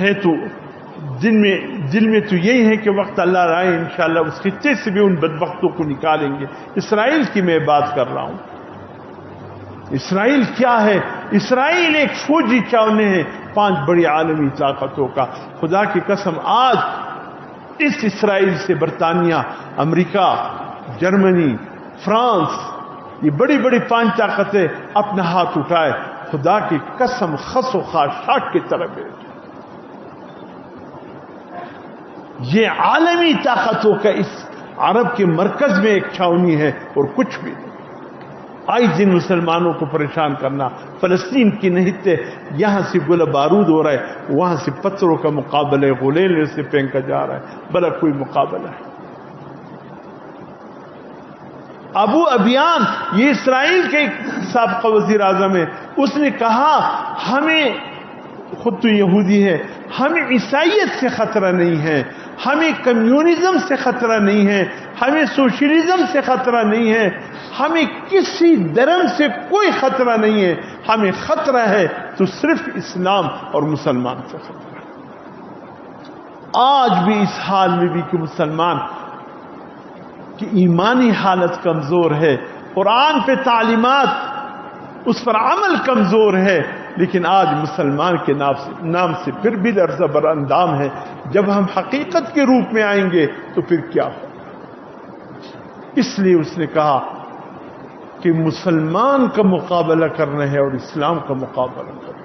ہے تو دل میں تو یہی ہے کہ وقت اللہ رائے انشاءاللہ اس خطے سے بھی ان بدبختوں کو نکالیں گے. اسرائیل کی میں بات کر رہا ہوں. اسرائیل کیا ہے؟ اسرائیل ایک فوجی چاونے ہیں 5 بڑی عالمی طاقتوں کا. خدا کی قسم آج اس اسرائیل سے برطانیہ، امریکہ، جرمنی، فرانس، یہ بڑی بڑی 5 طاقتیں اپنا ہاتھ اٹھائے. خدا کی قسم خس و خاشاک کی طرف ہے. یہ عالمی طاقتوں کا اس عرب کے مرکز میں ایک چھاونی ہے اور کچھ بھی نہیں. آئی دن مسلمانوں کو پریشان کرنا. فلسطین کی نہتے یہاں سے گولہ بارود ہو رہا ہے، وہاں سے پتھروں کا مقابلہ ہے، غلیل سے پھینکا جا رہا ہے، بلا کوئی مقابلہ ہے. ابو ابیان یہ اسرائیل کے سابقہ وزیر اعظم ہے، اس نے کہا ہمیں، خود تو یہودی ہے، ہمیں عیسائیت سے خطرہ نہیں ہے، ہمیں کمیونزم سے خطرہ نہیں ہے، ہمیں سوشلزم سے خطرہ نہیں ہے، ہمیں کسی دھرم سے کوئی خطرہ نہیں ہے، ہمیں خطرہ ہے تو صرف اسلام اور مسلمان سے خطرہ ہے. آج بھی اس حال میں بھی کہ مسلمان کی ایمانی حالت کمزور ہے، قرآن پہ تعلیمات اس پر عمل کمزور ہے، لیکن آج مسلمان کے نام سے پھر بھی لرزہ بر اندام ہے. جب ہم حقیقت کے روپ میں آئیں گے تو پھر کیا ہو؟ اس لیے اس نے کہا کہ مسلمان کا مقابلہ کرنا ہے اور اسلام کا مقابلہ کرنا ہے.